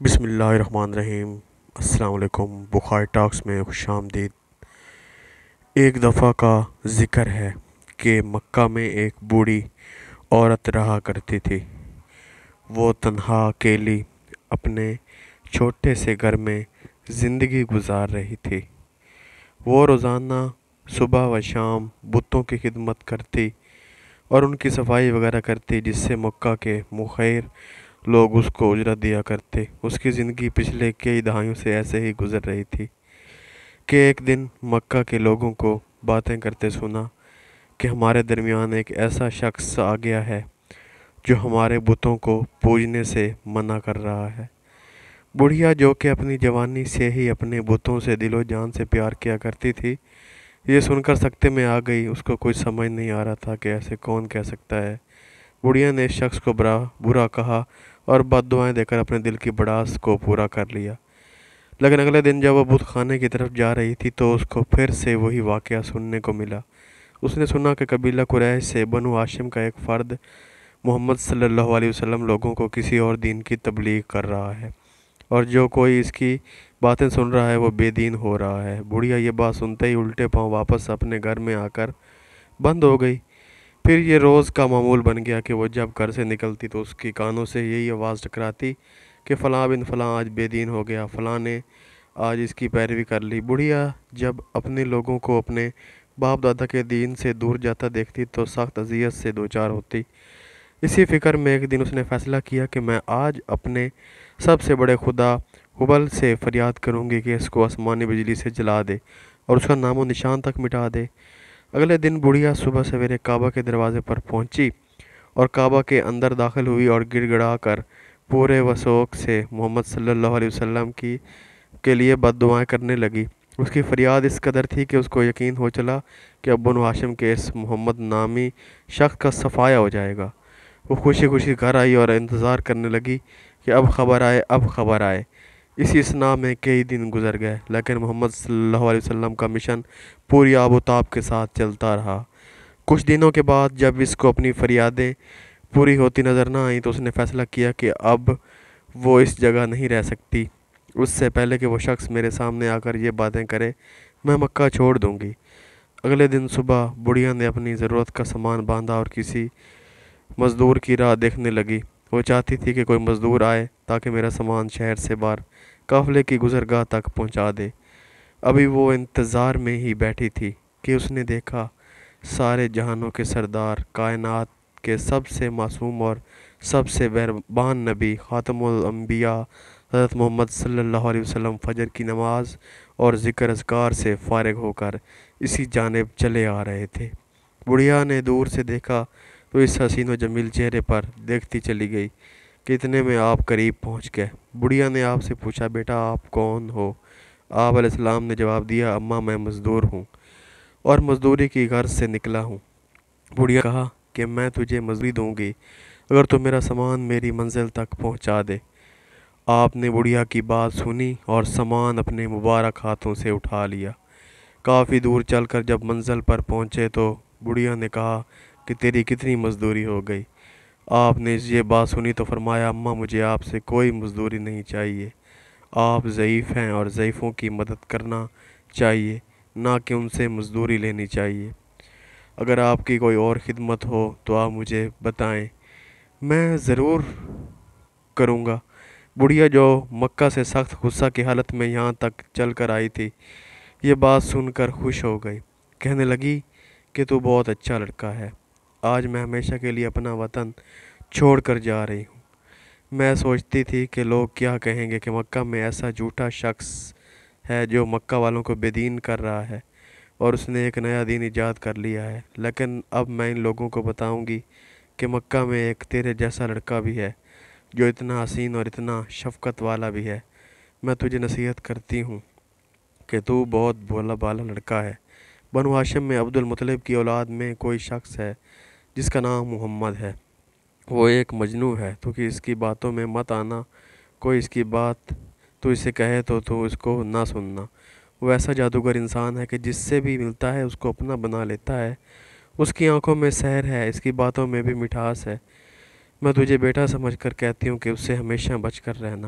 بسم اللہ الرحمن الرحیم۔ السلام علیکم۔ بخاری ٹاکس میں خوش آمدید۔ ایک دفعہ کا ذکر ہے کہ مکہ میں ایک بوڑھی عورت رہا کرتی تھی۔ وہ تنہا اکیلی اپنے چھوٹے سے گھر میں زندگی گزار رہی تھی۔ وہ روزانہ صبح و شام بتوں کی خدمت کرتی اور ان کی صفائی وغیرہ کرتی، جس سے مکہ کے مخیر لوگ اس کو اجرت دیا کرتے۔ اس کی زندگی پچھلے کئی دہائیوں سے ایسے ہی گزر رہی تھی کہ ایک دن مکہ کے لوگوں کو باتیں کرتے سنا کہ ہمارے درمیان ایک ایسا شخص آ گیا ہے جو ہمارے بتوں کو پوجنے سے منع کر رہا ہے۔ بڑھیا، جو کہ اپنی جوانی سے ہی اپنے بتوں سے دل و جان سے پیار کیا کرتی تھی، یہ سن کر سکتے میں آ گئی۔ اس کو کچھ سمجھ نہیں آ رہا تھا کہ ایسے کون کہہ سکتا ہے۔ بڑھیا نے اس شخص کو برا کہا اور بد دعائیں دے کر اپنے دل کی بڑاس کو پورا کر لیا۔ لیکن اگلے دن جب وہ بت خانے کی طرف جا رہی تھی تو اس کو پھر سے وہی واقعہ سننے کو ملا۔ اس نے سنا کہ قبیلہ قریش سے بنو ہاشم کا ایک فرد محمد صلی اللہ علیہ وسلم لوگوں کو کسی اور دین کی تبلیغ کر رہا ہے، اور جو کوئی اس کی باتیں سن رہا ہے وہ بے دین ہو رہا ہے۔ بڑھیا یہ بات سنتے ہی الٹے پاؤں واپس اپنے گھر میں آ کر بند ہو گئی۔ پھر یہ روز کا معمول بن گیا کہ وہ جب گھر سے نکلتی تو اس کی کانوں سے یہی آواز ٹکراتی کہ فلاں بن فلاں آج بے دین ہو گیا، فلاں نے آج اس کی پیروی کر لی۔ بڑھیا جب اپنے لوگوں کو اپنے باپ دادا کے دین سے دور جاتا دیکھتی تو سخت اذیت سے دوچار ہوتی۔ اسی فکر میں ایک دن اس نے فیصلہ کیا کہ میں آج اپنے سب سے بڑے خدا ہبل سے فریاد کروں گی کہ اس کو آسمانی بجلی سے جلا دے اور اس کا نام و نشان تک مٹا دے۔ اگلے دن بڑھیا صبح سویرے کعبہ کے دروازے پر پہنچی اور کعبہ کے اندر داخل ہوئی اور گڑ گڑا کر پورے وثوق سے محمد صلی اللہ علیہ وسلم کے لیے بد دعائیں کرنے لگی۔ اس کی فریاد اس قدر تھی کہ اس کو یقین ہو چلا کہ اب بنو ہاشم کے اس محمد نامی شخص کا صفایا ہو جائے گا۔ وہ خوشی خوشی گھر آئی اور انتظار کرنے لگی کہ اب خبر آئے، اب خبر آئے۔ اسی اسنا میں کئی دن گزر گئے، لیکن محمد صلی اللہ علیہ وسلم کا مشن پوری آب و تاب کے ساتھ چلتا رہا۔ کچھ دنوں کے بعد جب اس کو اپنی فریادیں پوری ہوتی نظر نہ آئیں تو اس نے فیصلہ کیا کہ اب وہ اس جگہ نہیں رہ سکتی۔ اس سے پہلے کہ وہ شخص میرے سامنے آ کر یہ باتیں کرے، میں مکہ چھوڑ دوں گی۔ اگلے دن صبح بڑھیا نے اپنی ضرورت کا سامان باندھا اور کسی مزدور کی راہ دیکھنے لگی۔ وہ چاہتی تھی کہ کوئی مزدور آئے تاکہ میرا سامان شہر سے باہر قافلے کی گزرگاہ تک پہنچا دے۔ ابھی وہ انتظار میں ہی بیٹھی تھی کہ اس نے دیکھا سارے جہانوں کے سردار، کائنات کے سب سے معصوم اور سب سے مہربان نبی خاتم الانبیاء حضرت محمد صلی اللہ علیہ وسلم فجر کی نماز اور ذکر اذکار سے فارغ ہو کر اسی جانب چلے آ رہے تھے۔ بڑھیا نے دور سے دیکھا تو اس حسین و جمیل چہرے پر دیکھتی چلی گئی کہ اتنے میں آپ قریب پہنچ گئے۔ بڑھیا نے آپ سے پوچھا، بیٹا آپ کون ہو؟ آپ علیہ السلام نے جواب دیا، اماں میں مزدور ہوں اور مزدوری کی غرض سے نکلا ہوں۔ بڑھیا کہا کہ میں تجھے مزدوری دوں گی اگر تو میرا سامان میری منزل تک پہنچا دے۔ آپ نے بڑھیا کی بات سنی اور سامان اپنے مبارک ہاتھوں سے اٹھا لیا۔ کافی دور چل کر جب منزل پر پہنچے تو بڑھیا نے کہا کہ تیری کتنی مزدوری ہو گئی؟ آپ نے یہ بات سنی تو فرمایا، اماں مجھے آپ سے کوئی مزدوری نہیں چاہیے۔ آپ ضعیف ہیں اور ضعیفوں کی مدد کرنا چاہیے، نہ کہ ان سے مزدوری لینی چاہیے۔ اگر آپ کی کوئی اور خدمت ہو تو آپ مجھے بتائیں، میں ضرور کروں گا۔ بڑھیا جو مکہ سے سخت غصہ کی حالت میں یہاں تک چل کر آئی تھی، یہ بات سن کر خوش ہو گئی۔ کہنے لگی کہ تو بہت اچھا لڑکا ہے، آج میں ہمیشہ کے لیے اپنا وطن چھوڑ کر جا رہی ہوں۔ میں سوچتی تھی کہ لوگ کیا کہیں گے کہ مکہ میں ایسا جھوٹا شخص ہے جو مکہ والوں کو بے دین کر رہا ہے اور اس نے ایک نیا دین ایجاد کر لیا ہے، لیکن اب میں ان لوگوں کو بتاؤں گی کہ مکہ میں ایک تیرے جیسا لڑکا بھی ہے جو اتنا حسین اور اتنا شفقت والا بھی ہے۔ میں تجھے نصیحت کرتی ہوں کہ تو بہت بھولا بالا لڑکا ہے۔ بنو ہاشم میں عبد المطلب کی اولاد میں کوئی شخص ہے جس کا نام محمد ہے۔ وہ ایک مجنوں ہے، تو کہ اس کی باتوں میں مت آنا۔ کوئی اس کی بات تو اسے کہے تو اس کو نہ سننا۔ وہ ایسا جادوگر انسان ہے کہ جس سے بھی ملتا ہے اس کو اپنا بنا لیتا ہے۔ اس کی آنکھوں میں سحر ہے، اس کی باتوں میں بھی مٹھاس ہے۔ میں تجھے بیٹا سمجھ کر کہتی ہوں کہ اس سے ہمیشہ بچ کر رہنا۔